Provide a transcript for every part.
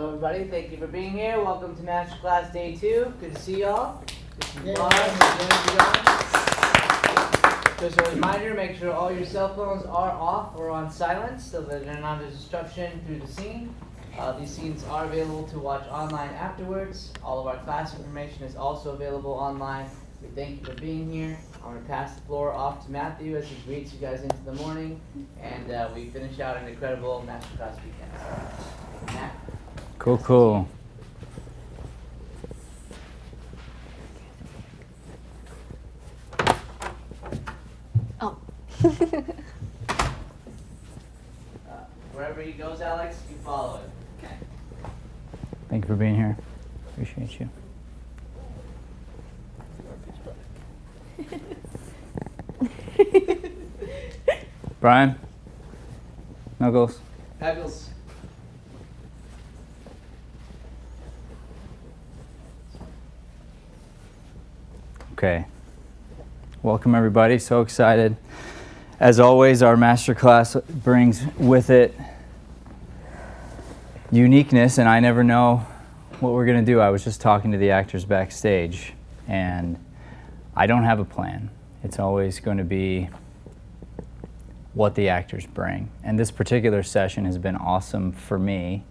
Hello everybody, thank you for being here. Welcome to MASTERCLASS Day 2. Good to see y'all. Just a reminder, make sure all your cell phones are off or on silent so that they're not a disruption through the scene. These scenes are available to watch online afterwards. All of our class information is also available online. We thank you for being here. I'm going to pass the floor off to Matthew as he greets you guys into the morning, and we finish out an incredible MASTERCLASS weekend. Matt? Cool. Oh. Wherever he goes, Alex, you follow it. Okay. Thank you for being here. Appreciate you. Brian? Knuckles? Peggles. Okay. Welcome everybody, so excited. As always, our masterclass brings with it uniqueness, and I never know what we're going to do. I was just talking to the actors backstage, and I don't have a plan. It's always going to be what the actors bring. And this particular session has been awesome for me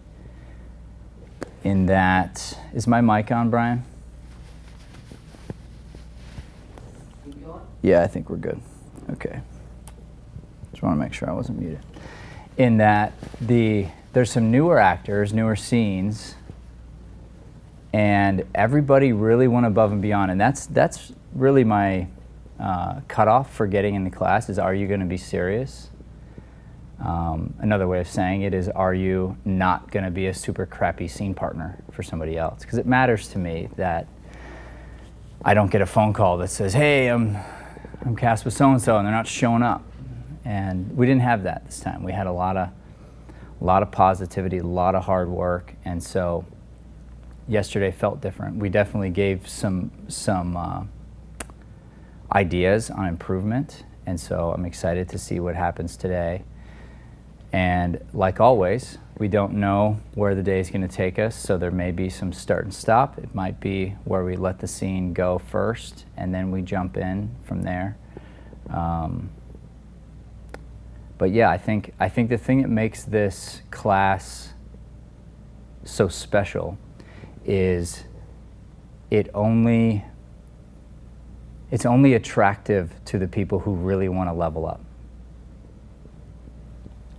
in that, is my mic on, Brian? Yeah, I think we're good. Okay. Just want to make sure I wasn't muted. In that there's some newer actors, newer scenes, and everybody really went above and beyond. And that's really my cutoff for getting in the class is, are you going to be serious? Another way of saying it is, are you not going to be a super crappy scene partner for somebody else? Because it matters to me that I don't get a phone call that says, hey, I'm cast with so-and-so, and they're not showing up. And we didn't have that this time. We had a lot of positivity, a lot of hard work, and so yesterday felt different. We definitely gave some ideas on improvement, and so I'm excited to see what happens today. And like always, we don't know where the day is going to take us, so there may be some start and stop. It might be where we let the scene go first, and then we jump in from there. But yeah, I think the thing that makes this class so special is it's only attractive to the people who really want to level up.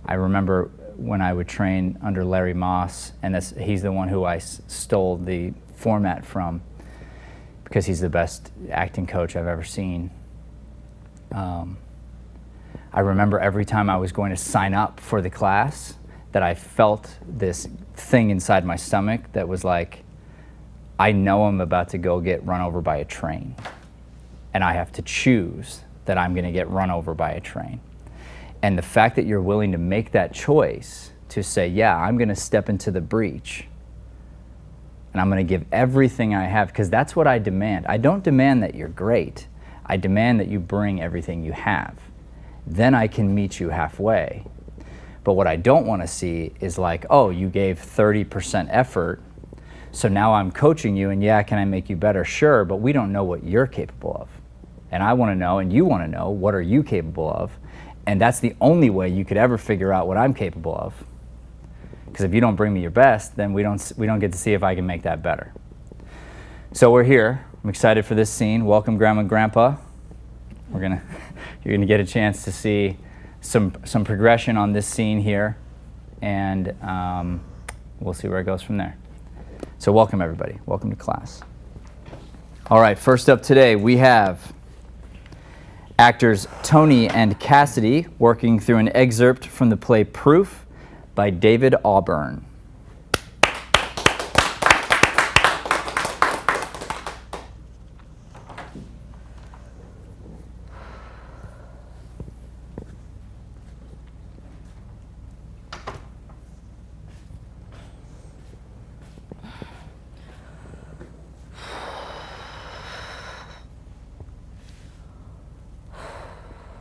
I remember when I would train under Larry Moss, and he's the one who I stole the format from because he's the best acting coach I've ever seen. I remember every time I was going to sign up for the class that I felt this thing inside my stomach that was like, I know I'm about to go get run over by a train, and I have to choose that I'm going to get run over by a train. And the fact that you're willing to make that choice to say, yeah, I'm going to step into the breach and I'm going to give everything I have, because that's what I demand. I don't demand that you're great. I demand that you bring everything you have. Then I can meet you halfway. But what I don't want to see is like, oh, you gave 30% effort, so now I'm coaching you, and yeah, can I make you better? Sure, but we don't know what you're capable of. And I want to know, and you want to know, what are you capable of? And that's the only way you could ever figure out what I'm capable of. Because if you don't bring me your best, then we don't get to see if I can make that better. So we're here. I'm excited for this scene. Welcome, Grandma and Grandpa. You're gonna get a chance to see some progression on this scene here, and we'll see where it goes from there. So welcome, everybody. Welcome to class. All right, first up today, we have actors Toni and Cassidy working through an excerpt from the play Proof by David Auburn.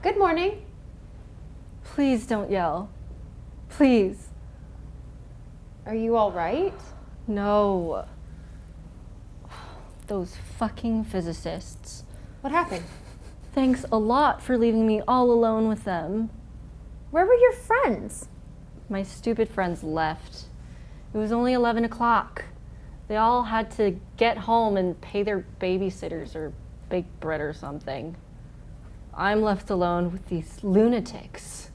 Good morning. Please don't yell. Please. Are you all right? No. Those fucking physicists. What happened? Thanks a lot for leaving me all alone with them. Where were your friends? My stupid friends left. It was only 11 o'clock. They all had to get home and pay their babysitters or bake bread or something. I'm left alone with these lunatics.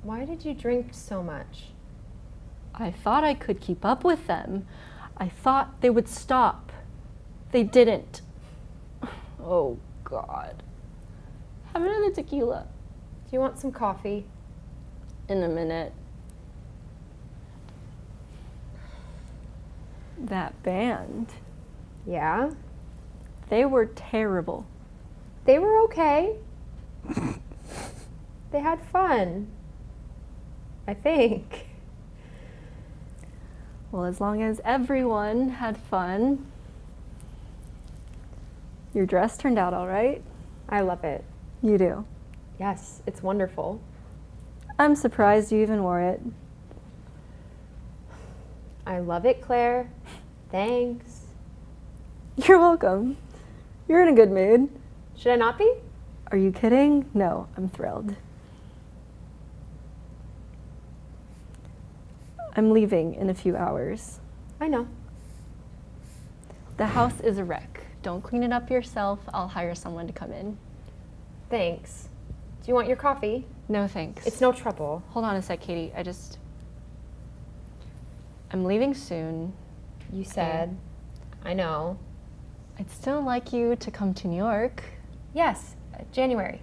Why did you drink so much? I thought I could keep up with them. I thought they would stop. They didn't. Oh, God. Have another tequila. Do you want some coffee? In a minute. That band, Yeah? they were terrible. They were okay. They had fun. I think. Well, as long as everyone had fun. Your dress turned out all right. I love it. You do. Yes, it's wonderful. I'm surprised you even wore it. I love it, Claire. Thanks. You're welcome. You're in a good mood. Should I not be? Are you kidding? No, I'm thrilled. I'm leaving in a few hours. I know. The house is a wreck. Don't clean it up yourself. I'll hire someone to come in. Thanks. Do you want your coffee? No, thanks. It's no trouble. Hold on a sec, Katie. I'm leaving soon. You said. I know. I'd still like you to come to New York. Yes, January.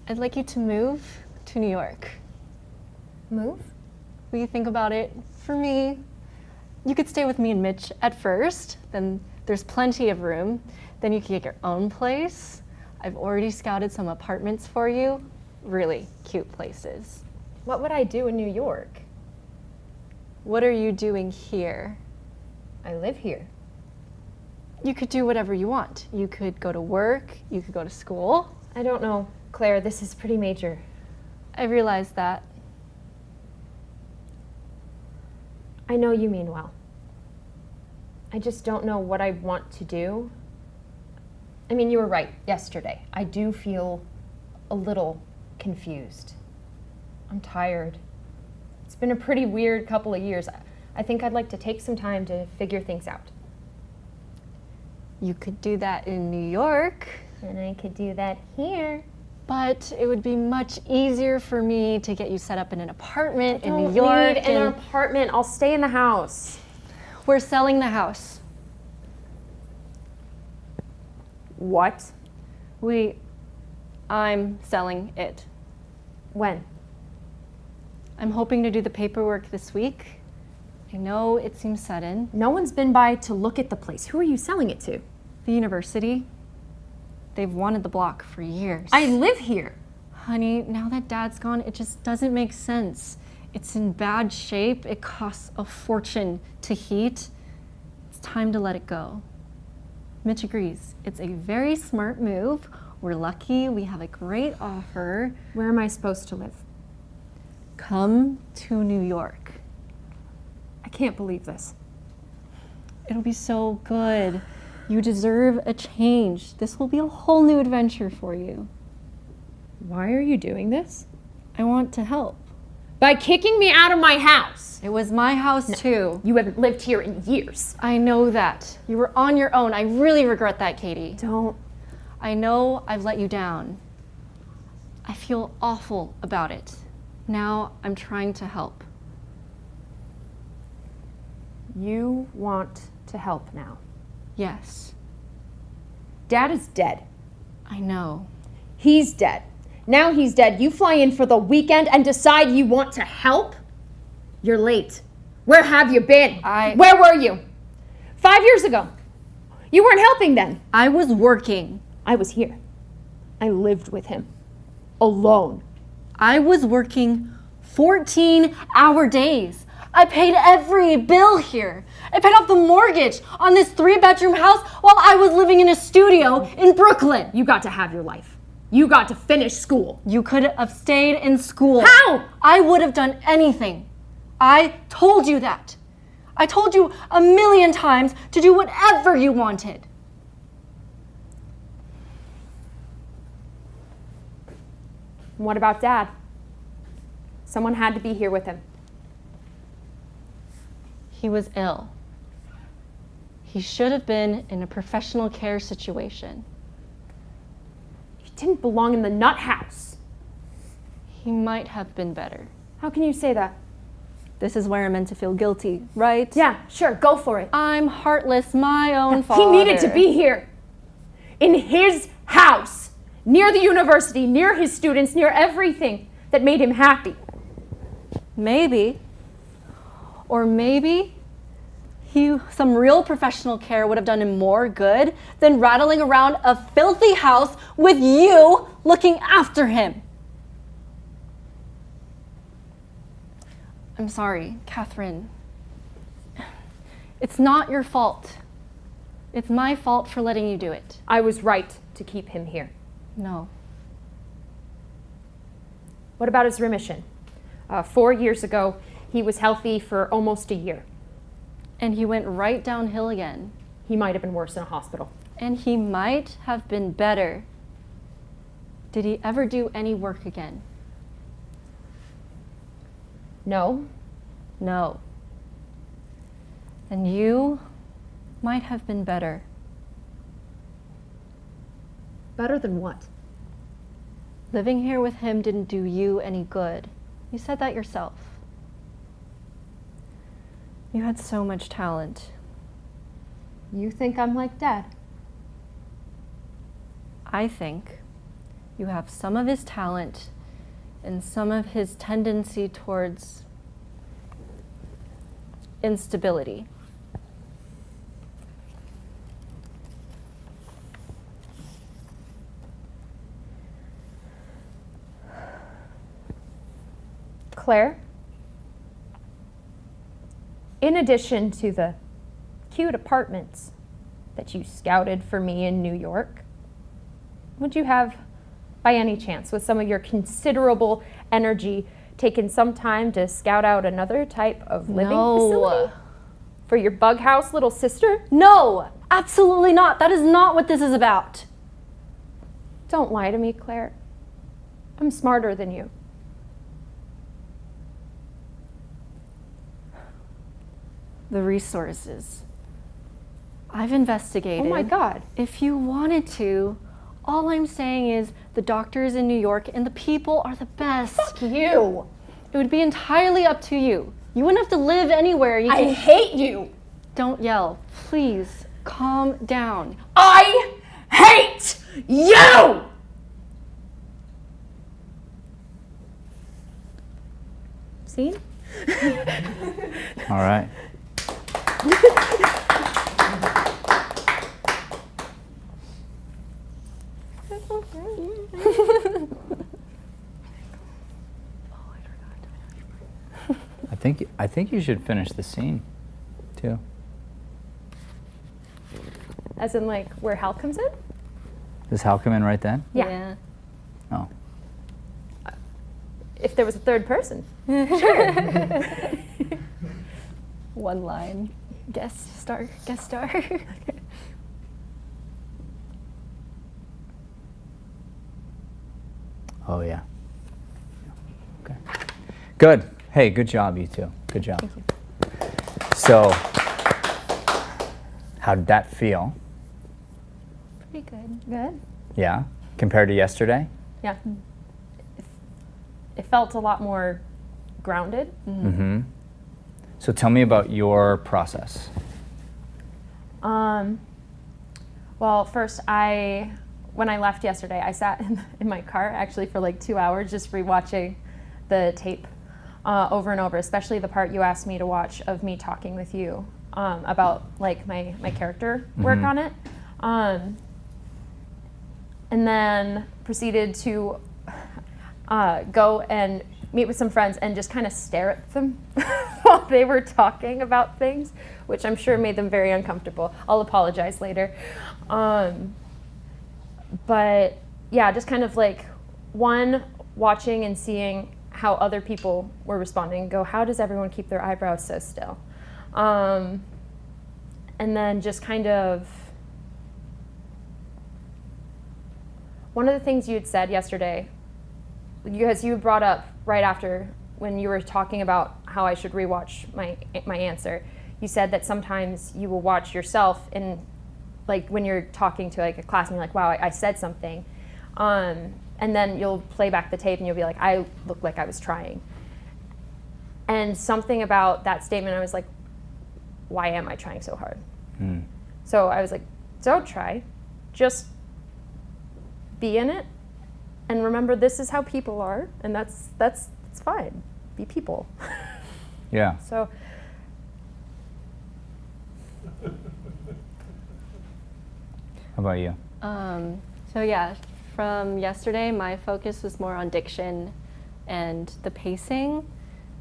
I'd like you to move to New York. Move? Will you think about it? For me, you could stay with me and Mitch at first. Then there's plenty of room. Then you could get your own place. I've already scouted some apartments for you. Really cute places. What would I do in New York? What are you doing here? I live here. You could do whatever you want. You could go to work. You could go to school. I don't know, Claire, this is pretty major. I realize that. I know you mean well. I just don't know what I want to do. I mean, you were right yesterday. I do feel a little confused. I'm tired. It's been a pretty weird couple of years. I think I'd like to take some time to figure things out. You could do that in New York. And I could do that here. But it would be much easier for me to get you set up in an apartment in New Don't York. need an apartment. I'll stay in the house. We're selling the house. What? I'm selling it. When? I'm hoping to do the paperwork this week. I know it seems sudden. No one's been by to look at the place. Who are you selling it to? The university, they've wanted the block for years. I live here. Honey, now that Dad's gone, it just doesn't make sense. It's in bad shape. It costs a fortune to heat. It's time to let it go. Mitch agrees. It's a very smart move. We're lucky. We have a great offer. Where am I supposed to live? Come to New York. I can't believe this. It'll be so good. You deserve a change. This will be a whole new adventure for you. Why are you doing this? I want to help. By kicking me out of my house. It was my house too. You haven't lived here in years. I know that. You were on your own. I really regret that, Katie. Don't. I know I've let you down. I feel awful about it. Now I'm trying to help. You want to help now. Yes, Dad is dead. I know. He's dead. Now he's dead. You fly in for the weekend and decide you want to help? You're late. Where have you been? Where were you? 5 years ago. You weren't helping then. I was working. I was here. I lived with him. Alone. I was working 14-hour days. I paid every bill here. I paid off the mortgage on this 3-bedroom house while I was living in a studio in Brooklyn. You got to have your life. You got to finish school. You could have stayed in school. How? I would have done anything. I told you that. I told you a million times to do whatever you wanted. What about Dad? Someone had to be here with him. He was ill. He should have been in a professional care situation. He didn't belong in the nut house. He might have been better. How can you say that? This is where I'm meant to feel guilty, right? Yeah, sure, go for it. I'm heartless, my own fault. He needed to be here. In his house. Near the university, near his students, near everything that made him happy. Maybe. Or maybe some real professional care would have done him more good than rattling around a filthy house with you looking after him. I'm sorry, Catherine. It's not your fault. It's my fault for letting you do it. I was right to keep him here. No. What about his remission? 4 years ago, he was healthy for almost a year. And he went right downhill again. He might have been worse in a hospital. And he might have been better. Did he ever do any work again? No. No. And you might have been better. Better than what? Living here with him didn't do you any good. You said that yourself. You had so much talent. You think I'm like Dad? I think you have some of his talent and some of his tendency towards instability. Claire, in addition to the cute apartments that you scouted for me in New York, would you have, by any chance, with some of your considerable energy, taken some time to scout out another type of living facility? For your bug house little sister? No, absolutely not. That is not what this is about. Don't lie to me, Claire. I'm smarter than you. The resources. I've investigated. Oh my God. If you wanted to, all I'm saying is the doctors in New York and the people are the best. Fuck you. It would be entirely up to you. You wouldn't have to live anywhere. I hate you. Don't yell. Please, calm down. I hate you! See? All right. I think you should finish the scene, too. As in, like, where Hal comes in? Does Hal come in right then? Yeah. Oh. If there was a third person. One line. Guest star. Oh, yeah. Okay. Good. Hey, good job, you two. Good job. Thank you. So, how did that feel? Pretty good. Good. Yeah? Compared to yesterday? Yeah. It felt a lot more grounded. Mm-hmm. So tell me about your process. Well, first, when I left yesterday, I sat in my car actually for like 2 hours just rewatching the tape over and over, especially the part you asked me to watch of me talking with you about like my character work on it. And then proceeded to go and meet with some friends and just kind of stare at them while they were talking about things, which I'm sure made them very uncomfortable. I'll apologize later. But yeah, just kind of like watching and seeing how other people were responding, go, how does everyone keep their eyebrows so still? And then just kind of, one of the things you had said yesterday, because you brought up right after when you were talking about how I should rewatch my answer, you said that sometimes you will watch yourself in, like when you're talking to like a class and you're like, wow, I said something. And then you'll play back the tape and you'll be like, I look like I was trying. And something about that statement, I was like, why am I trying so hard? So I was like, don't try, just be in it and remember this is how people are, and that's fine. Be people. Yeah. So How about you? So yeah, from yesterday, my focus was more on diction and the pacing,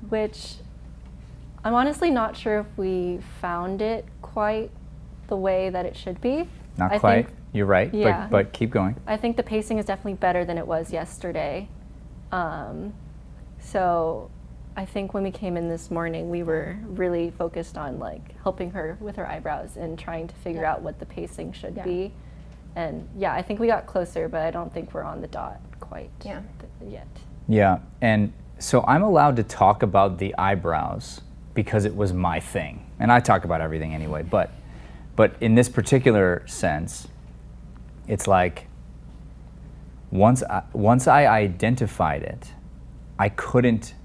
which I'm honestly not sure if we found it quite the way that it should be. Not I quite. think- You're right. Yeah. But keep going. I think the pacing is definitely better than it was yesterday. So I think when we came in this morning, we were really focused on like helping her with her eyebrows and trying to figure out what the pacing should be. And yeah, I think we got closer, but I don't think we're on the dot quite yet. Yeah. And so I'm allowed to talk about the eyebrows because it was my thing. And I talk about everything anyway, but in this particular sense, it's like once I identified it, I couldn't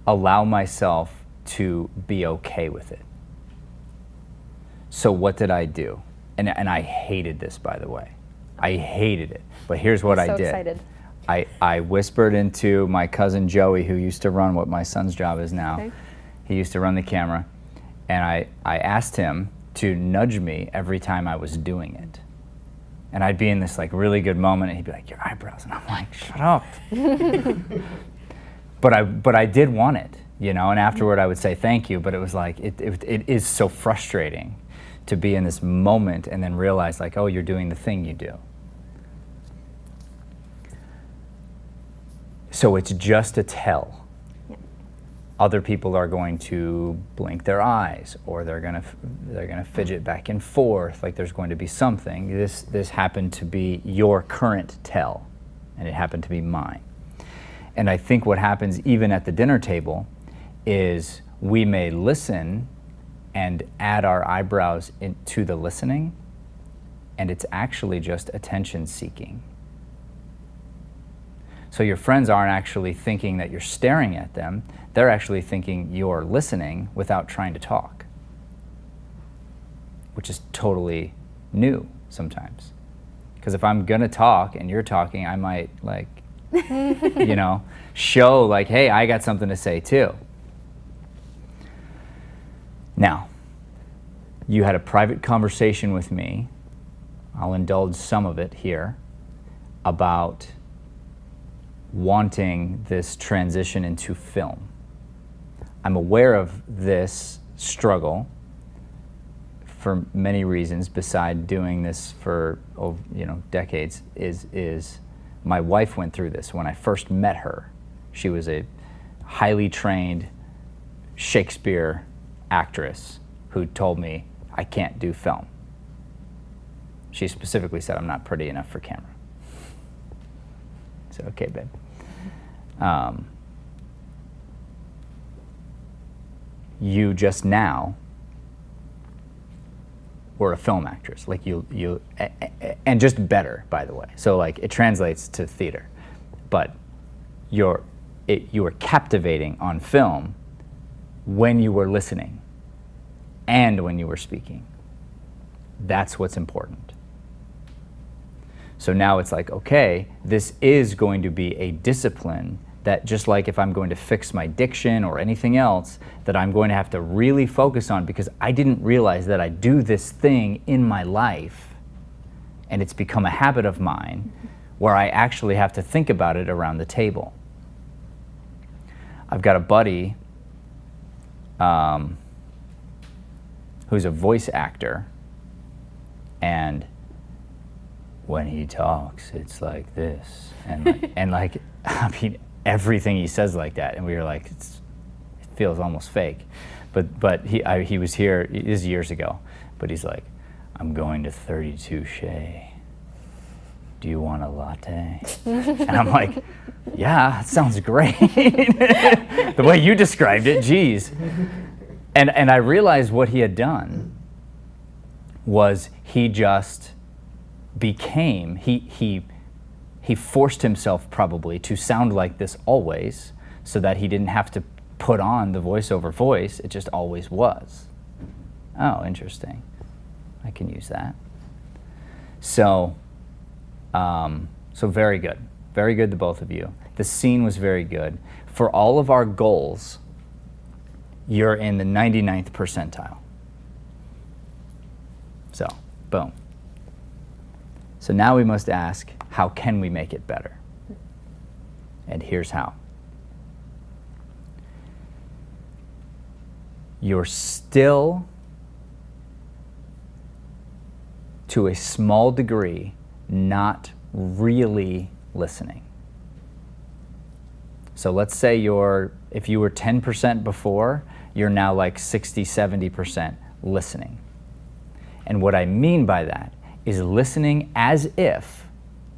allow myself to be okay with it. So what did I do? And I hated this, by the way. I hated it. But here's what I so did. excited. I whispered into my cousin Joey, who used to run what my son's job is now. Okay. He used to run the camera. And I asked him to nudge me every time I was doing it. And I'd be in this like really good moment and he'd be like, your eyebrows. And I'm like, shut up. But I did want it, you know, and afterward I would say thank you, but it was like, it is so frustrating to be in this moment and then realize like, oh, you're doing the thing you do. So it's just a tell. Other people are going to blink their eyes, or they're gonna fidget back and forth, like there's going to be something. This happened to be your current tell, and it happened to be mine. And I think what happens even at the dinner table is we may listen and add our eyebrows into the listening, and it's actually just attention seeking. So your friends aren't actually thinking that you're staring at them, they're actually thinking you're listening without trying to talk, which is totally new sometimes. Because if I'm gonna talk and you're talking, I might like, you know, show like, hey, I got something to say too. Now, you had a private conversation with me, I'll indulge some of it here, about wanting this transition into film. I'm aware of this struggle for many reasons beside doing this for decades. Is my wife went through this when I first met her. She was a highly trained Shakespeare actress who told me I can't do film. She specifically said I'm not pretty enough for camera. I said, okay, babe. You just now were a film actress, like you, and just better, by the way. So like it translates to theater, but you were captivating on film when you were listening and when you were speaking. That's what's important. So now it's like, okay, this is going to be a discipline that, just like if I'm going to fix my diction or anything else, that I'm going to have to really focus on, because I didn't realize that I do this thing in my life and it's become a habit of mine where I actually have to think about it around the table. I've got a buddy who's a voice actor, and when he talks, it's like this, and like I mean, everything he says like that, and we were like, it feels almost fake. But he was here, it is years ago, but he's like, I'm going to 32 Shea. Do you want a latte? And I'm like, yeah, that sounds great. The way you described it, geez. And I realized what he had done was he just became, he forced himself probably to sound like this always so that he didn't have to put on the voiceover voice, it just always was. Oh, interesting. I can use that. So very good. Very good to both of you. The scene was very good. For all of our goals, you're in the 99th percentile. So, boom. So now we must ask, how can we make it better? And here's how. You're still, to a small degree, not really listening. So let's say if you were 10% before, you're now like 60, 70% listening. And what I mean by that is listening as if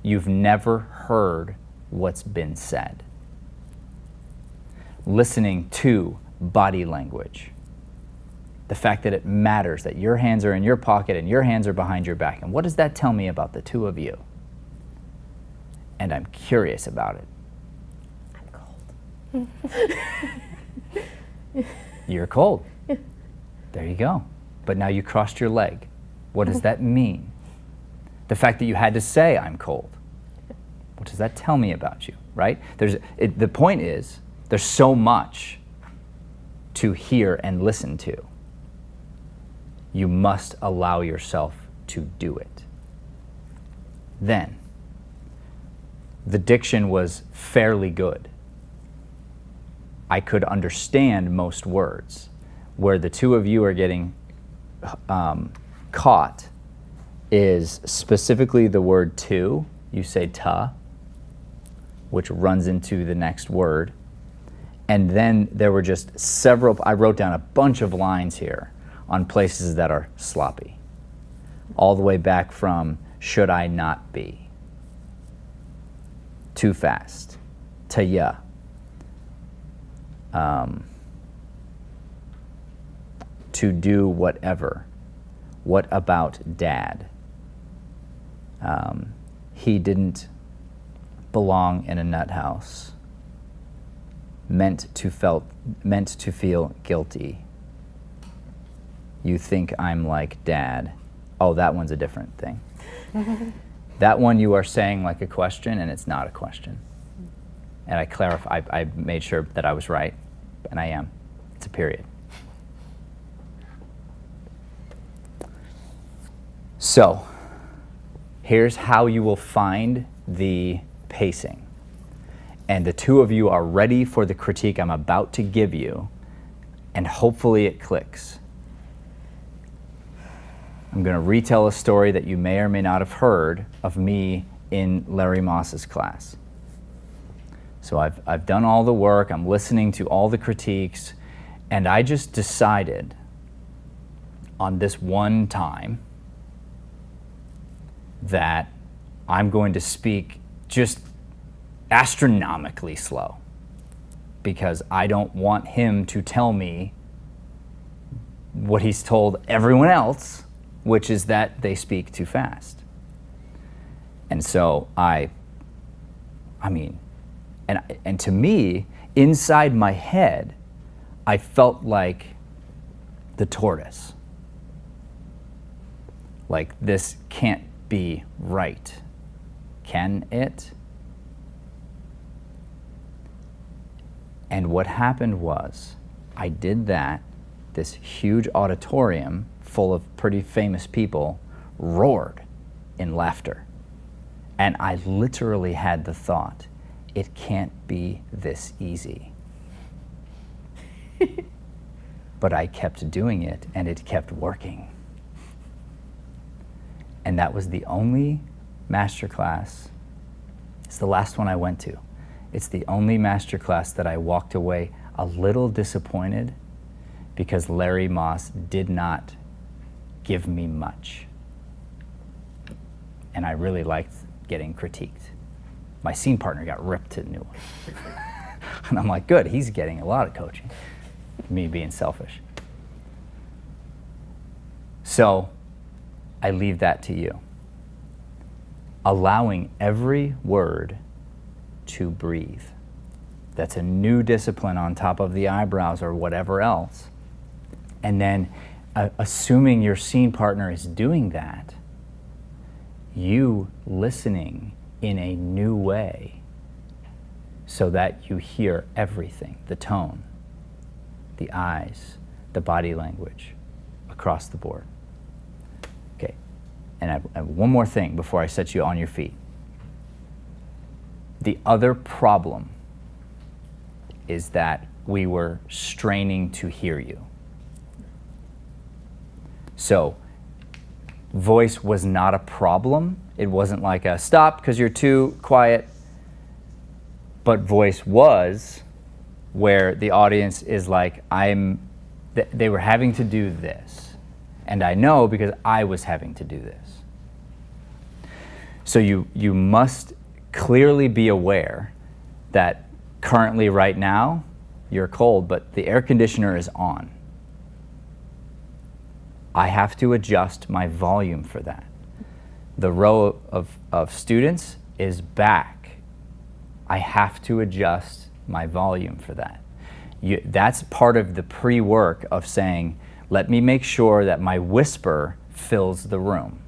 you've never heard what's been said. Listening to body language. The fact that it matters, that your hands are in your pocket and your hands are behind your back. And what does that tell me about the two of you? And I'm curious about it. I'm cold. You're cold. There you go. But now you crossed your leg. What does that mean? The fact that you had to say, I'm cold. What does that tell me about you, right? The point is, there's so much to hear and listen to. You must allow yourself to do it. Then, the diction was fairly good. I could understand most words. Where the two of you are getting caught is specifically the word to. You say ta, which runs into the next word. And then there were just several, I wrote down a bunch of lines here on places that are sloppy. All the way back from should I not be, too fast, to ya, to do whatever, what about dad, he didn't belong in a nut house, meant to feel guilty, you think I'm like dad. Oh, that one's a different thing. That one you are saying like a question and it's not a question. And I made sure that I was right, and I am. It's a period. So, here's how you will find the pacing. And the two of you are ready for the critique I'm about to give you, and hopefully it clicks. I'm going to retell a story that you may or may not have heard of me in Larry Moss's class. So I've done all the work, I'm listening to all the critiques, and I just decided on this one time that I'm going to speak just astronomically slow, because I don't want him to tell me what he's told everyone else, which is that they speak too fast. And so and to me, inside my head, I felt like the tortoise. Like, this can't be right. Can it? And what happened was, I did that, this huge auditorium full of pretty famous people roared in laughter. And I literally had the thought, it can't be this easy. But I kept doing it, and it kept working. And that was the only masterclass. It's the last one I went to. It's the only masterclass that I walked away a little disappointed, because Larry Moss did not give me much. And I really liked getting critiqued. My scene partner got ripped to a new one. And I'm like, good, he's getting a lot of coaching. Me being selfish. So I leave that to you. Allowing every word to breathe. That's a new discipline on top of the eyebrows or whatever else. And then assuming your scene partner is doing that, you listening in a new way so that you hear everything, the tone, the eyes, the body language, across the board. Okay, and I have one more thing before I set you on your feet. The other problem is that we were straining to hear you. So, voice was not a problem. It wasn't like a stop because you're too quiet. But voice was where the audience is like, they were having to do this. And I know because I was having to do this. So you must clearly be aware that currently right now you're cold, but the air conditioner is on. I have to adjust my volume for that. The row of students is back. I have to adjust my volume for that. That's part of the pre-work of saying, let me make sure that my whisper fills the room.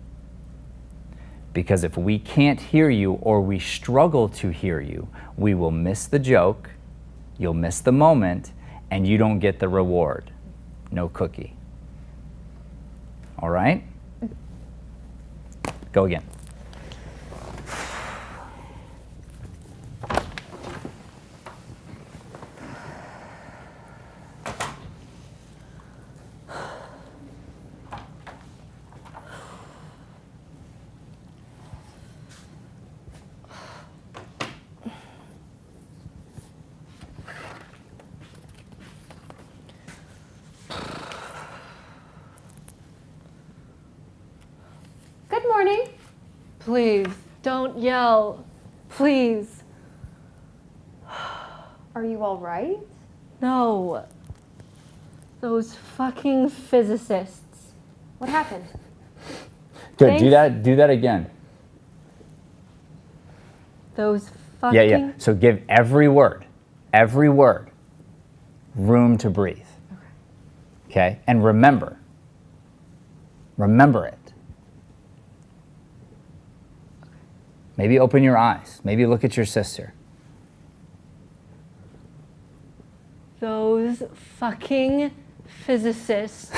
Because if we can't hear you or we struggle to hear you, we will miss the joke, you'll miss the moment, and you don't get the reward. No cookie. All right? Go again. Good morning. Please, don't yell. Please. Are you all right? No. Those fucking physicists. What happened? Good. Thanks. Do that again. Those fucking... Yeah. So give every word, room to breathe. Okay? And remember it. Maybe open your eyes. Maybe look at your sister. Those fucking physicists.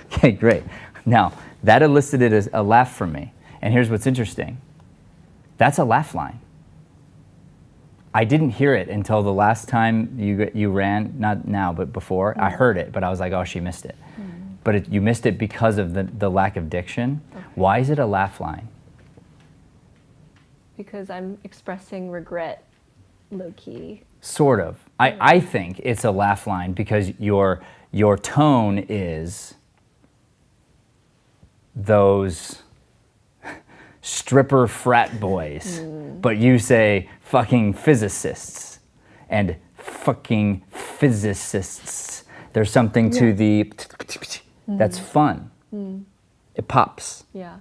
Okay, great. Now, that elicited a laugh from me. And here's what's interesting. That's a laugh line. I didn't hear it until the last time you ran, not now, but before. I heard it, but I was like, oh, she missed it. But you missed it because of the lack of diction. Okay. Why is it a laugh line? Because I'm expressing regret, low-key. Sort of. I think it's a laugh line because your tone is those stripper frat boys, but you say fucking physicists and fucking physicists. There's something to the that's fun. It pops. Yeah.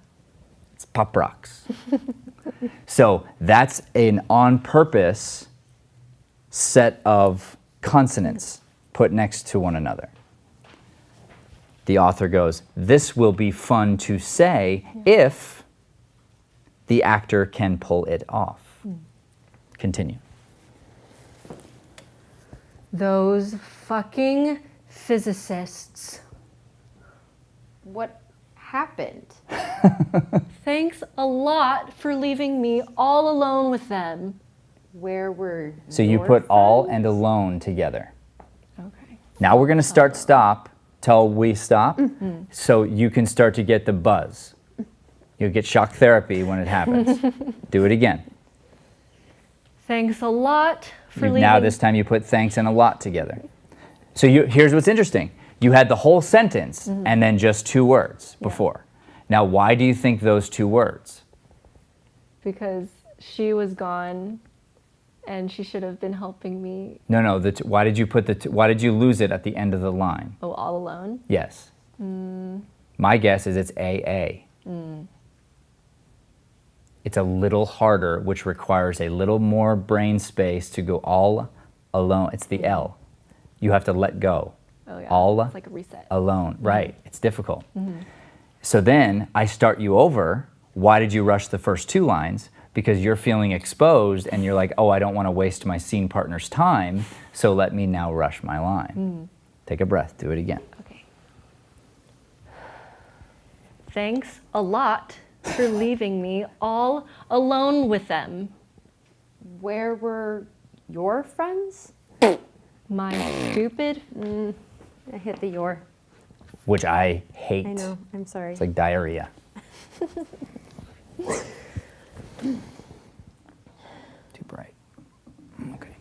It's pop rocks. So that's an on purpose set of consonants put next to one another. The author goes, this will be fun to say if the actor can pull it off. Continue. Those fucking physicists. What happened? Thanks a lot for leaving me all alone with them. Where were So you your put all friends? and alone together. Okay. Now we're going to stop till we stop, so you can start to get the buzz. You'll get shock therapy when it happens. Do it again. Thanks a lot for leaving. Now this time you put thanks and a lot together. So here's what's interesting. You had the whole sentence and then just 2 words before. Now, why do you think those 2 words? Because she was gone and she should have been helping me. No. Why did you put why did you lose it at the end of the line? Oh, all alone? Yes. My guess is it's AA. It's a little harder, which requires a little more brain space to go all alone. It's the L. You have to let go. Oh, yeah. All it's like a reset. alone. Right. It's difficult. So then I start you over. Why did you rush the first 2 lines? Because you're feeling exposed and you're like, oh, I don't want to waste my scene partner's time, so let me now rush my line. Take a breath. Do it again. Okay. Thanks a lot for leaving me all alone with them. Where were your friends? My stupid. I hit the your. Which I hate. I know. I'm sorry. It's like diarrhea. Too bright. Okay.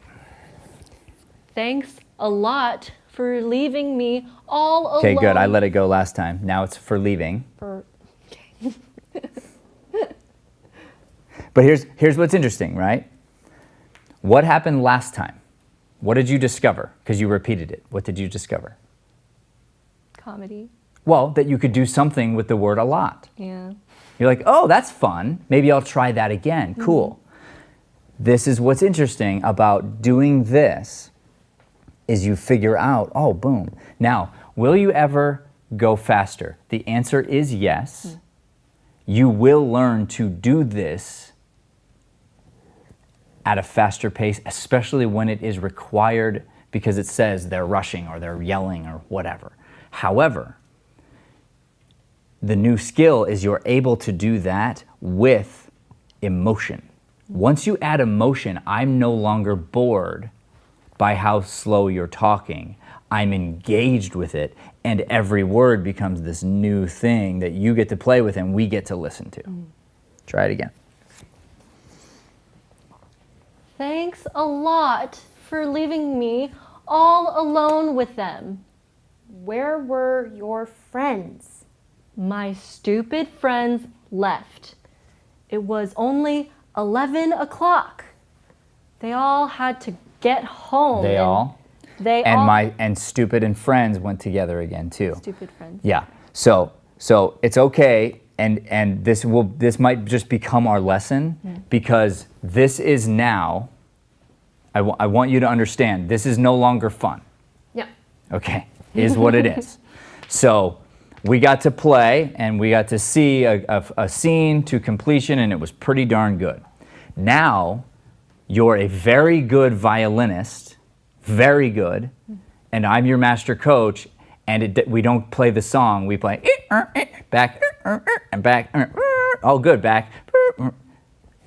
Thanks a lot for leaving me all alone. Okay, good. I let it go last time. Now it's for leaving. But here's what's interesting, right? What happened last time? What did you discover? Because you repeated it. What did you discover? Comedy. Well, that you could do something with the word a lot. Yeah. You're like, oh, that's fun. Maybe I'll try that again. Cool. This is what's interesting about doing this is you figure out, oh, boom. Now, will you ever go faster? The answer is yes. You will learn to do this at a faster pace, especially when it is required because it says they're rushing or they're yelling or whatever. However, the new skill is you're able to do that with emotion. Once you add emotion, I'm no longer bored by how slow you're talking. I'm engaged with it, and every word becomes this new thing that you get to play with and we get to listen to. Try it again. Thanks a lot for leaving me all alone with them. Where were your friends? My stupid friends left. It was only 11 o'clock. They all had to get home. They all? They And all. and stupid and friends went together again too. Stupid friends. Yeah. So it's okay, and this might just become our lesson because this is now. I want you to understand this is no longer fun. Yeah. Okay, is what it is. So we got to play and we got to see a scene to completion, and it was pretty darn good. Now you're a very good violinist, very good, and I'm your master coach. And we don't play the song, we play back and back, all good, back.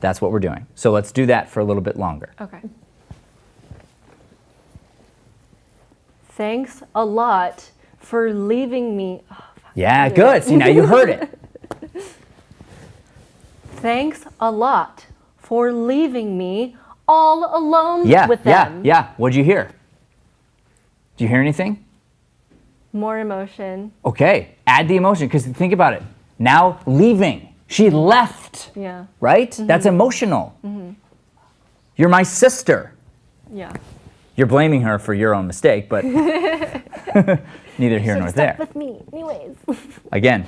That's what we're doing. So let's do that for a little bit longer. Okay. Thanks a lot for leaving me. Oh, Yeah, good. See, now you heard it. Thanks a lot for leaving me all alone Yeah, with them. yeah. What'd you hear? Did you hear anything? More emotion. Okay, add the emotion, because think about it. Now leaving. She left, Yeah. right? That's emotional. You're my sister. Yeah. You're blaming her for your own mistake, but neither here nor there. With me, anyways. Again,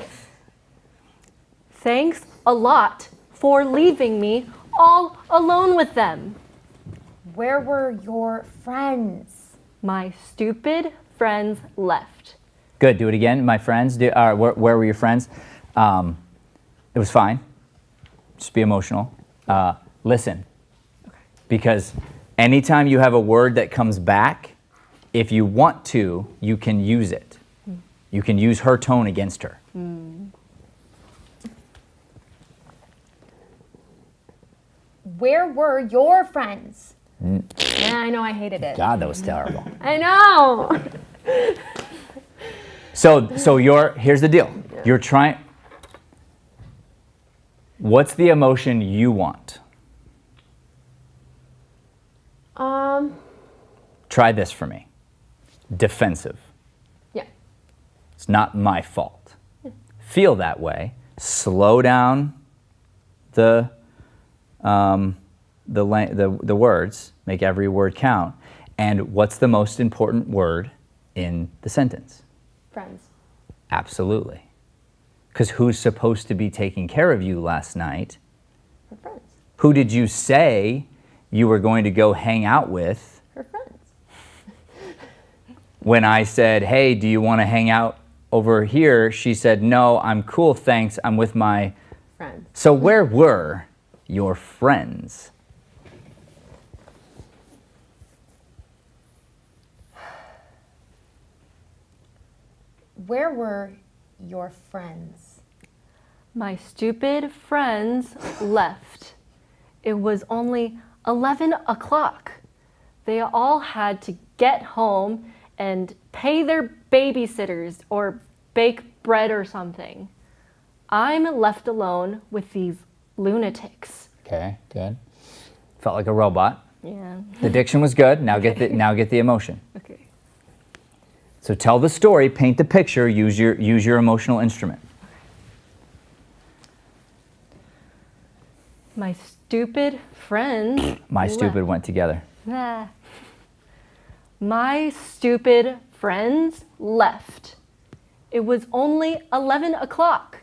Thanks a lot for leaving me all alone with them. Where were your friends? My stupid friends left. good. Do it again, my friends. Where were your friends? It was fine. Just be emotional. Listen, because anytime you have a word that comes back, if you want to, you can use it. You can use her tone against her. Where were your friends? I know I hated it. God, that was terrible. I know. So here's the deal. You're trying. What's the emotion you want? Um, Try this for me. defensive. Yeah. It's not my fault. Feel that way. Slow down the words. Make every word count. And what's the most important word in the sentence? Friends. Absolutely. Because who's supposed to be taking care of you last night? Her friends. Who did you say you were going to go hang out with? Her friends. When I said, hey, do you want to hang out over here? She said, no, I'm cool, thanks. I'm with my Friends. So where were your friends? Where were your friends? My stupid friends left. It was only 11 o'clock. They all had to get home and pay their babysitters or bake bread or something. I'm left alone with these lunatics. Okay, good. Felt like a robot. Yeah. The diction was good. Now get the emotion. Okay. So tell the story, paint the picture, use your emotional instrument. My stupid friends. My stupid went together. Ah. My stupid friends left. It was only 11 o'clock.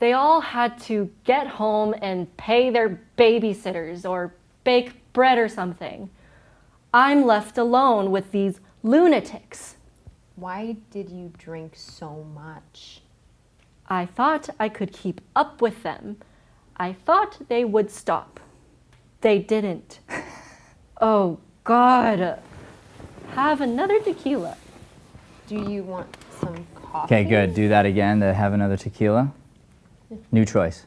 They all had to get home and pay their babysitters or bake bread or something. I'm left alone with these lunatics. Why did you drink so much? I thought I could keep up with them. I thought they would stop. They didn't. Oh, God. Have another tequila. Do you want some coffee? Okay, good. Do that again to have another tequila. New choice.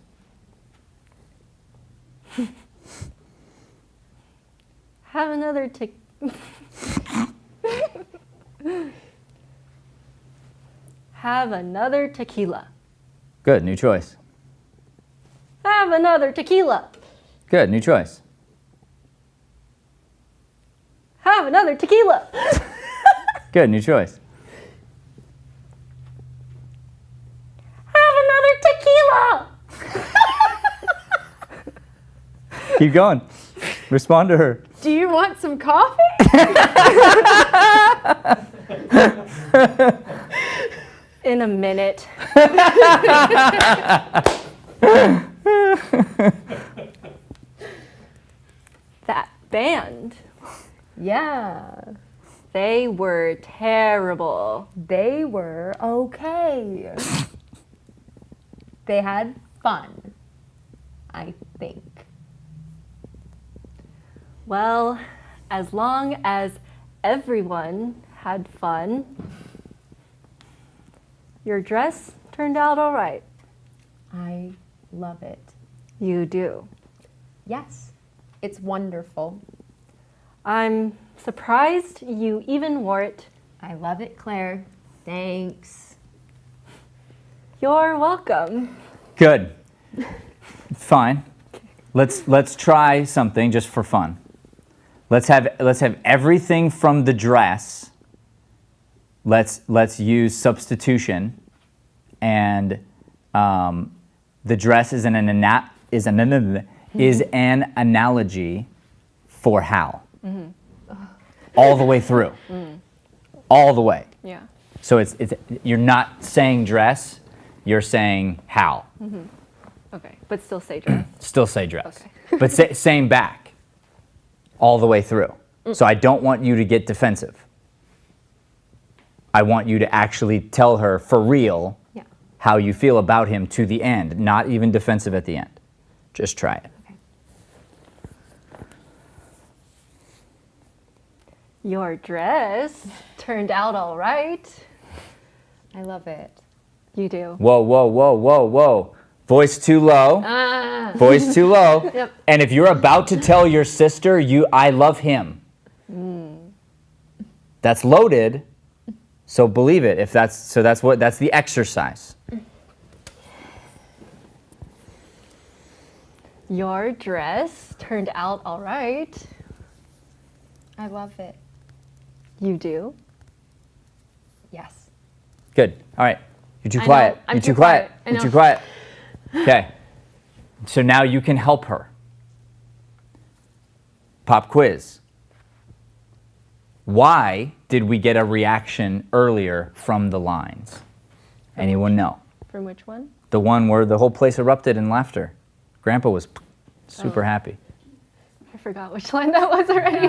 Have another Have another tequila. Good, new choice. Have another tequila. Good, new choice. Have another tequila. Good, new choice. Have another tequila. Keep going. Respond to her. Do you want some coffee? In a minute. That band, Yeah. they were terrible. They were okay. They had fun, I think. Well, as long as everyone had fun, your dress turned out all right. I love it. You do. Yes, it's wonderful. I'm surprised you even wore it. I love it, Claire. Thanks. You're welcome. Good. Fine. Let's try something just for fun. Let's have everything from the dress. Let's use substitution, and the dress is an analogy for Hal. Mm-hmm. All the way through. Mm. All the way. Yeah. So it's you're not saying dress, you're saying Hal. Mm-hmm. Okay, but still say dress. Still say dress. Okay. But same back. All the way through. So I don't want you to get defensive. I want you to actually tell her for real how you feel about him to the end, not even defensive at the end. Just try it. Okay. Your dress turned out all right. I love it. You do. Whoa, whoa, whoa, whoa, whoa. Voice too low. Voice too low. Yep. And if you're about to tell your sister I love him, that's loaded. So believe it. That's the exercise. Your dress turned out all right. I love it. You do. Yes. Good. All right. You're too I know. quiet. I'm You're too too quiet. quiet. I You're too know. quiet. Okay. So now you can help her. Pop quiz. Why did we get a reaction earlier from the lines? Anyone know? From which one? The one where the whole place erupted in laughter. Grandpa was super happy. I forgot which line that was already.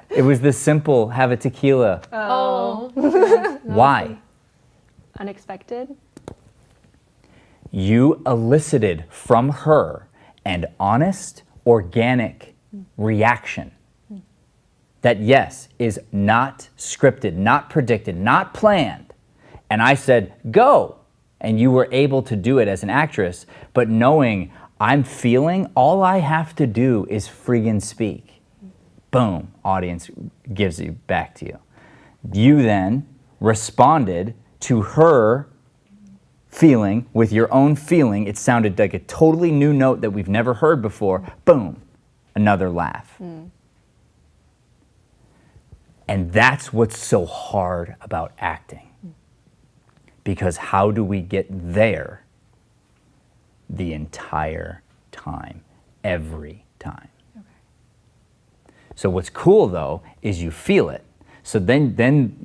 It was the simple, have a tequila. Oh. Why? Unexpected. You elicited from her an honest, organic reaction that, yes, is not scripted, not predicted, not planned. And I said, go. And you were able to do it as an actress, but knowing I'm feeling, all I have to do is friggin' speak. Boom, audience gives it back to you. You then responded to her feeling with your own feeling. It sounded like a totally new note that we've never heard before. Boom, another laugh. And that's what's so hard about acting. Because how do we get there the entire time, every time? Okay. So what's cool though is you feel it. So then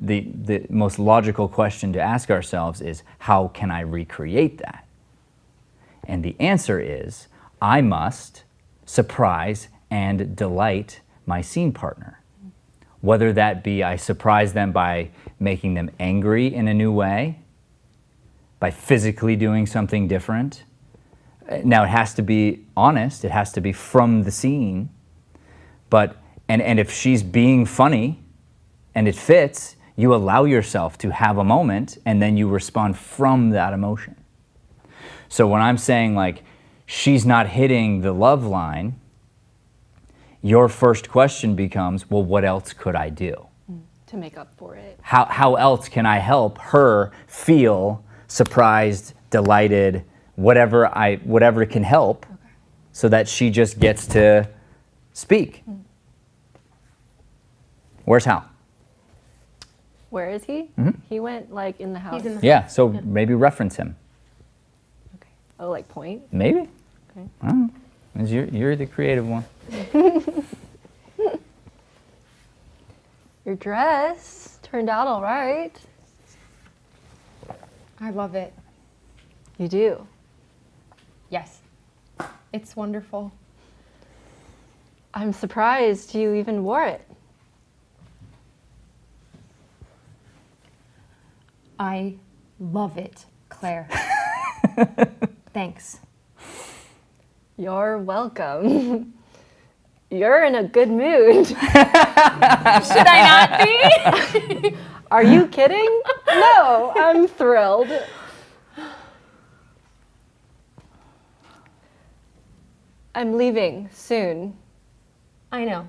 the most logical question to ask ourselves is, how can I recreate that? And the answer is, I must surprise and delight my scene partner. Whether that be I surprise them by making them angry in a new way, by physically doing something different. Now it has to be honest, it has to be from the scene, but, and if she's being funny and it fits, you allow yourself to have a moment and then you respond from that emotion. So when I'm saying like, she's not hitting the love line, your first question becomes, well, what else could I do? To make up for it. How else can I help her feel surprised, delighted, whatever can help, so that she just gets to speak? Where's Hal? Where is he? He went like in the house. He's in the Yeah, so maybe reference him. Okay. Oh, like point? Maybe. Okay. I don't know. 'Cause you're the creative one. Your dress turned out all right. I love it. You do. Yes. It's wonderful. I'm surprised you even wore it. I love it, Claire. Thanks. You're welcome. You're in a good mood. Should I not be? Are you kidding? No, I'm thrilled. I'm leaving soon. I know.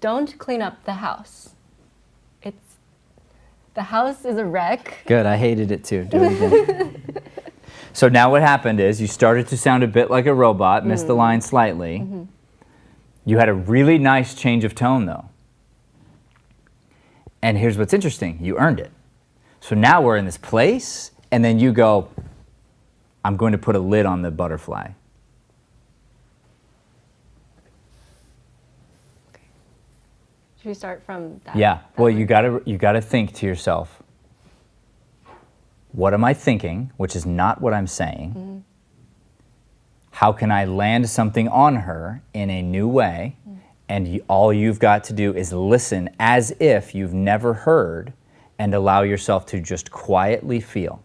Don't clean up the house. The house is a wreck. Good, I hated it too. Do it again. So now what happened is you started to sound a bit like a robot, missed the line slightly. You had a really nice change of tone though. And here's what's interesting, you earned it. So now we're in this place, and then you go, I'm going to put a lid on the butterfly. Should we start from that? Yeah, that well, one? you gotta think to yourself, what am I thinking, which is not what I'm saying? How can I land something on her in a new way? And all you've got to do is listen as if you've never heard and allow yourself to just quietly feel.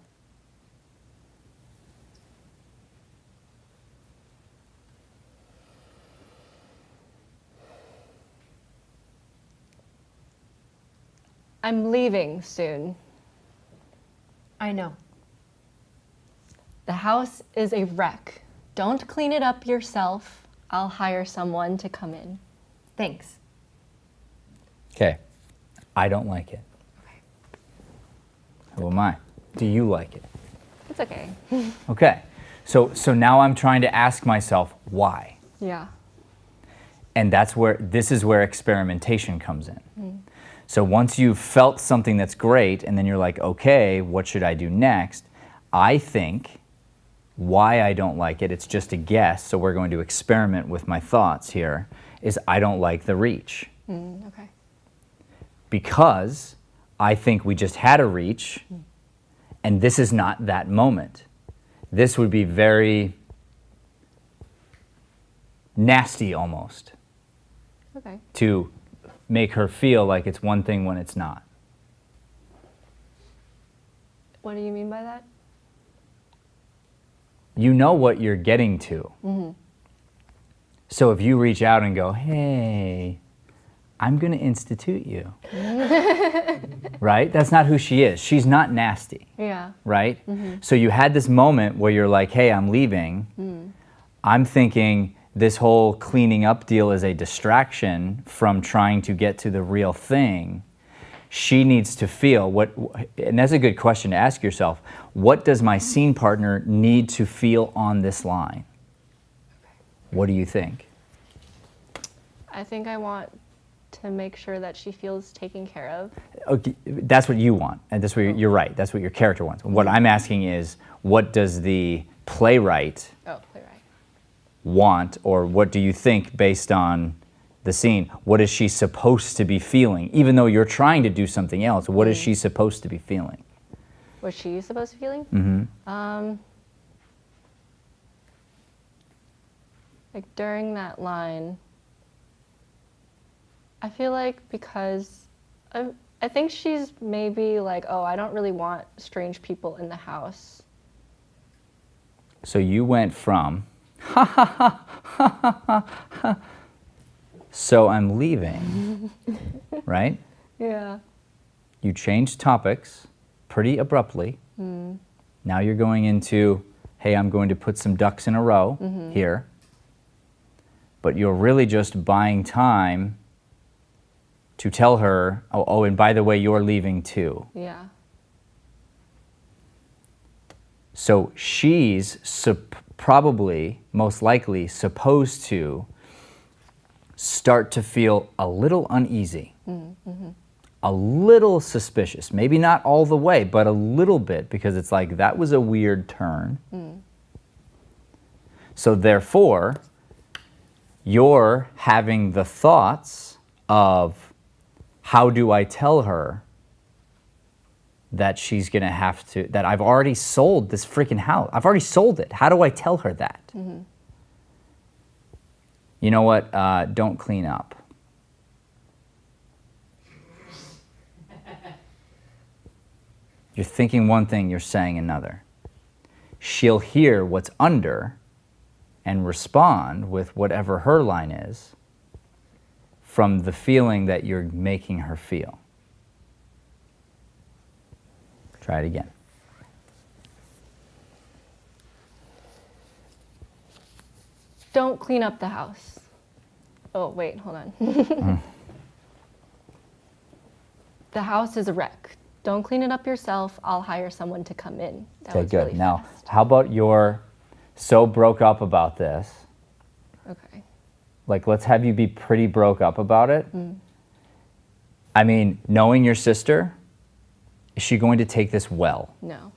I'm leaving soon. I know. The house is a wreck. Don't clean it up yourself. I'll hire someone to come in. Thanks. Okay, I don't like it. Who am I? Do you like it? It's okay. Okay, so now I'm trying to ask myself, why? Yeah. And this is where experimentation comes in. So once you've felt something that's great, and then you're like, okay, what should I do next? I think why I don't like it, it's just a guess, so we're going to experiment with my thoughts here, is I don't like the reach. Okay. Because I think we just had a reach, and this is not that moment. This would be very nasty almost. Okay. To make her feel like it's one thing when it's not. What do you mean by that? You know what you're getting to. So if you reach out and go, hey, I'm going to institute you. Right? That's not who she is. She's not nasty. Yeah. Right? So you had this moment where you're like, hey, I'm leaving. I'm thinking this whole cleaning up deal is a distraction from trying to get to the real thing. She needs to feel what, and that's a good question to ask yourself, what does my scene partner need to feel on this line? What do you think? I think I want to make sure that she feels taken care of. Okay, that's what you want, and that's what you're right. That's what your character wants. What I'm asking is, what does the playwright want, or what do you think based on the scene? What is she supposed to be feeling? Even though you're trying to do something else, what is she supposed to be feeling? What's she supposed to be feeling? Like during that line, I feel like because I think she's maybe like, oh, I don't really want strange people in the house. So you went from, so I'm leaving, right? Yeah. You changed topics pretty abruptly. Now you're going into, hey, I'm going to put some ducks in a row here. But you're really just buying time to tell her, oh, and by the way, you're leaving too. Yeah. So she's probably, most likely, supposed to start to feel a little uneasy, a little suspicious. Maybe not all the way, but a little bit, because it's like, that was a weird turn. So therefore, you're having the thoughts of, how do I tell her that she's gonna have to, that I've already sold this freaking house. I've already sold it. How do I tell her that? You know what? Don't clean up. You're thinking one thing, you're saying another. She'll hear what's under and respond with whatever her line is from the feeling that you're making her feel. Try it again. Don't clean up the house. Oh, wait, hold on. The house is a wreck. Don't clean it up yourself. I'll hire someone to come in. That Okay, was good. really Now, fast. how about you're so broke up about this? Okay. Like, let's have you be pretty broke up about it. I mean, knowing your sister, is she going to take this well? No.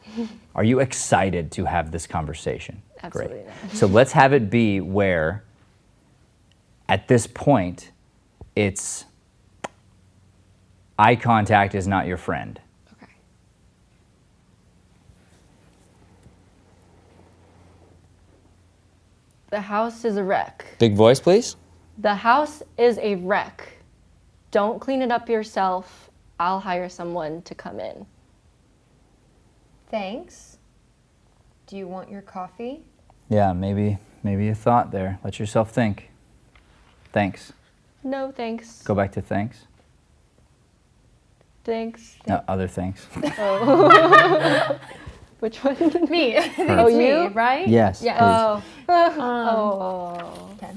Are you excited to have this conversation? Absolutely Great. not. So let's have it be where, at this point, it's eye contact is not your friend. Okay. The house is a wreck. Big voice, please. The house is a wreck. Don't clean it up yourself. I'll hire someone to come in. Thanks. Do you want your coffee? Yeah, maybe a thought there. Let yourself think. Thanks. No, thanks. Go back to thanks. Thanks. No, other thanks. Which one? Me. I think Oh, it's me, you? right? Yes. Yes. Oh. Oh. Okay.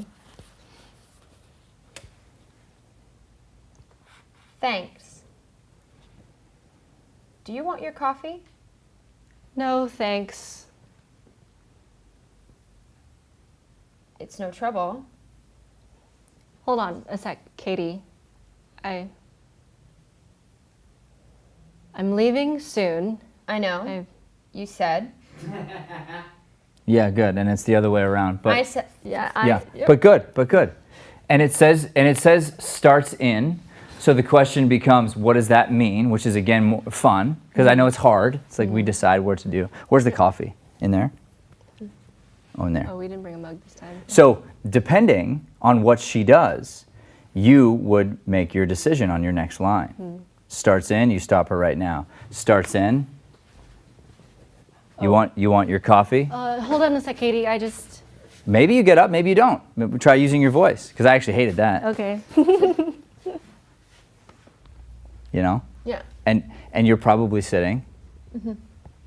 Thanks. Do you want your coffee? No, thanks. It's no trouble. Hold on a sec, Katie. I'm leaving soon. I know. You said. Yeah, good. And it's the other way around. But I said. Yeah. yeah, but good. And it says starts in. So the question becomes, what does that mean? Which is again more fun because I know it's hard. It's like we decide what to do. Where's the coffee? In there? Oh, in there. Oh, we didn't bring a mug this time. So depending on what she does, you would make your decision on your next line. Starts in, you stop her right now. Starts in. You want your coffee? Hold on a sec, Katie. I just. Maybe you get up, maybe you don't. Maybe try using your voice because I actually hated that. Okay. You know? Yeah. And you're probably sitting.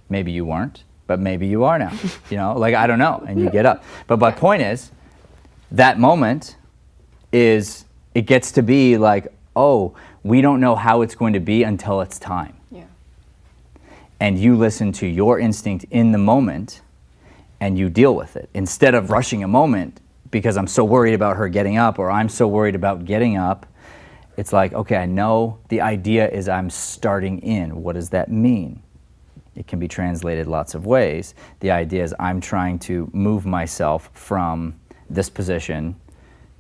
Maybe you weren't, but maybe you are now. You know, like I don't know. And you get up. But my point is, that moment is it gets to be like, oh, we don't know how it's going to be until it's time. Yeah. And you listen to your instinct in the moment and you deal with it instead of rushing a moment because I'm so worried about her getting up or I'm so worried about getting up. It's like, okay, I know the idea is I'm starting in. What does that mean? It can be translated lots of ways. The idea is I'm trying to move myself from this position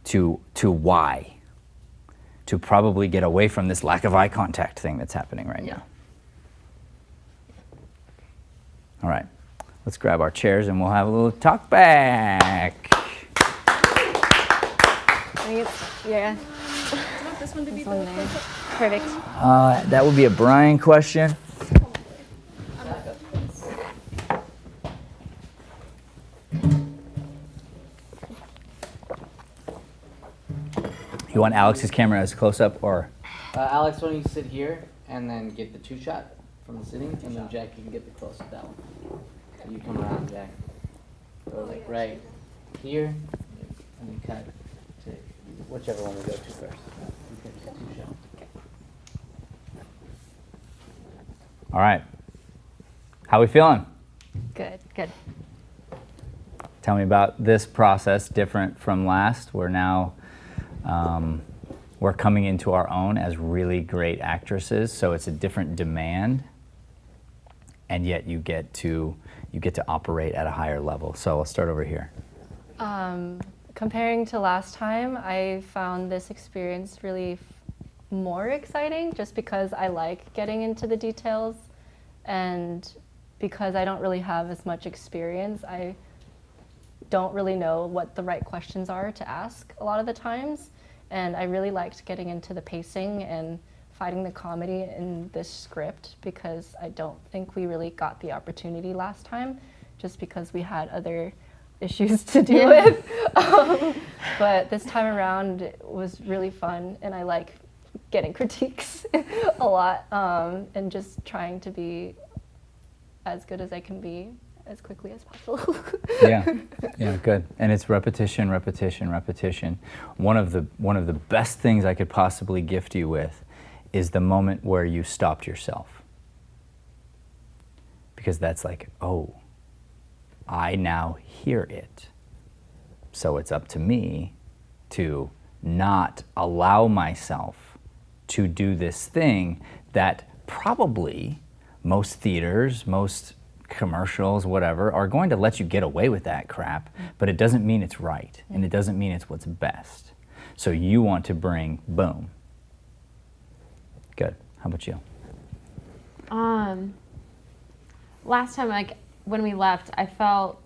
to Y, to probably get away from this lack of eye contact thing that's happening right now. All right, let's grab our chairs and we'll have a little talk back. I think it's, yeah. This one to be This one the there. Perfect. That would be a Brian question. You want Alex's camera as close up or? Alex, why don't you sit here and then get the 2-shot from the sitting, and then Jack, you can get the close up that one. So you come around, Jack. Go like right here, and then cut to whichever one we go to first. You get the 2-shot. All right. How we feeling? Good, good. Tell me about this process, different from last. We're now, we're coming into our own as really great actresses, so it's a different demand, and yet you get to operate at a higher level. So I'll start over here. Comparing to last time, I found this experience really more exciting just because I like getting into the details, and because I don't really have as much experience, I don't really know what the right questions are to ask a lot of the times. And I really liked getting into the pacing and finding the comedy in this script because I don't think we really got the opportunity last time just because we had other issues to deal with. But this time around it was really fun, and I like getting critiques a lot, and just trying to be as good as I can be as quickly as possible. Yeah, good. And it's repetition, repetition, repetition. One of the best things I could possibly gift you with is the moment where you stopped yourself. Because that's like, oh, I now hear it. So it's up to me to not allow myself to do this thing that probably most theaters, most commercials, whatever, are going to let you get away with that crap, but it doesn't mean it's right, and it doesn't mean it's what's best. So you want to bring, boom. Good. How about you? Last time, like, when we left, I felt,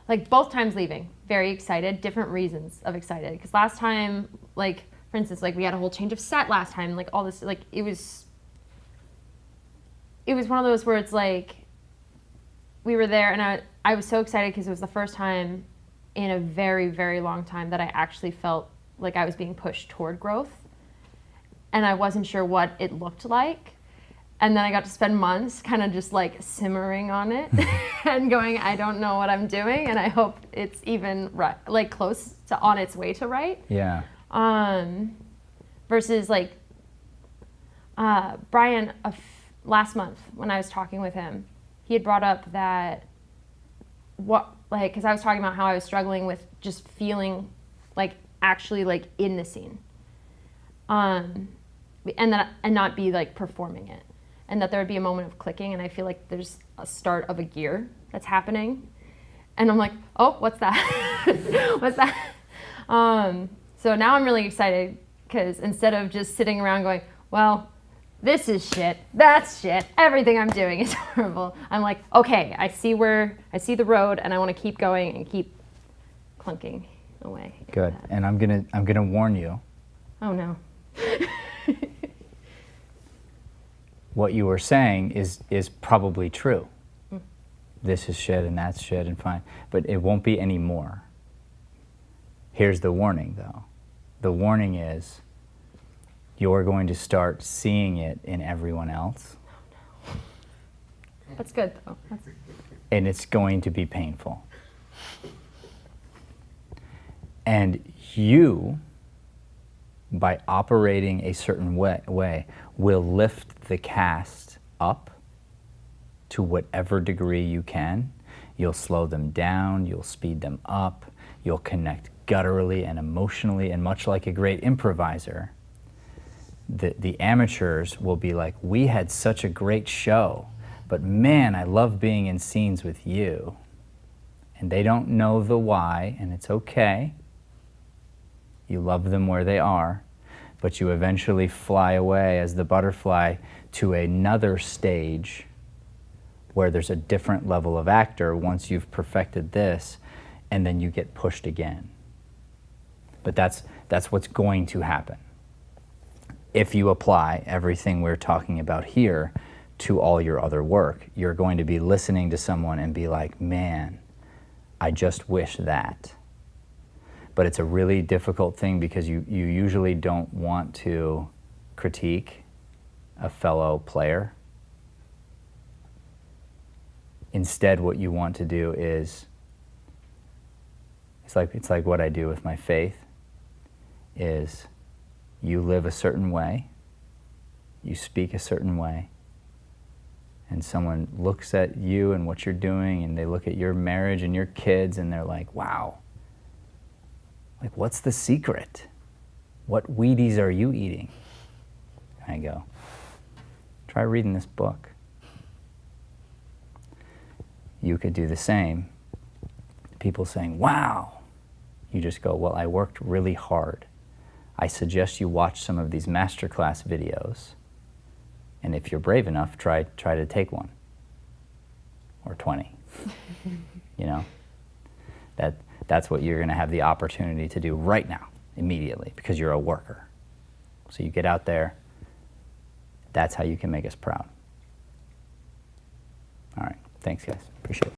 like, both times leaving, very excited, different reasons of excited. Because last time, like, for instance, like, we had a whole change of set last time, like, all this, like, it was one of those where it's like, we were there, and I was so excited because it was the first time in a very, very long time that I actually felt like I was being pushed toward growth. And I wasn't sure what it looked like. And then I got to spend months kind of just like simmering on it and going, I don't know what I'm doing, and I hope it's even right, like close to on its way to right. Yeah. Versus like Brian, last month when I was talking with him, he had brought up that because I was talking about how I was struggling with just feeling like actually like in the scene, and not be like performing it. and that there would be a moment of clicking, and I feel like there's a start of a gear that's happening. And I'm like, oh, what's that? What's that? So now I'm really excited because instead of just sitting around going, well, this is shit, that's shit, everything I'm doing is horrible, I'm like, okay, I see the road, and I want to keep going and keep clunking away. Good. And I'm gonna warn you. Oh no. What you were saying is probably true. This is shit and that's shit and fine, but it won't be any more. Here's the warning, though. The warning is you're going to start seeing it in everyone else. That's good, though. And it's going to be painful. And you, by operating a certain way, will lift the cast up to whatever degree you can. You'll slow them down, you'll speed them up, you'll connect gutturally and emotionally, and much like a great improviser, the amateurs will be like, we had such a great show, but man, I love being in scenes with you. And they don't know the why, and it's okay. You love them where they are, but you eventually fly away as the butterfly to another stage where there's a different level of actor once you've perfected this, and then you get pushed again. But that's what's going to happen if you apply everything we're talking about here to all your other work. You're going to be listening to someone and be like, man, I just wish that. But it's a really difficult thing because you usually don't want to critique a fellow player. Instead, what you want to do is, it's like what I do with my faith, is you live a certain way, you speak a certain way, and someone looks at you and what you're doing, and they look at your marriage and your kids, and they're like, wow, like, what's the secret? What Wheaties are you eating? And I go, try reading this book. You could do the same. People saying, wow. You just go, well, I worked really hard. I suggest you watch some of these masterclass videos. And if you're brave enough, try to take one. Or 20. You know? That's what you're going to have the opportunity to do right now, immediately, because you're a worker. So you get out there. That's how you can make us proud. All right. Thanks, guys. Appreciate it.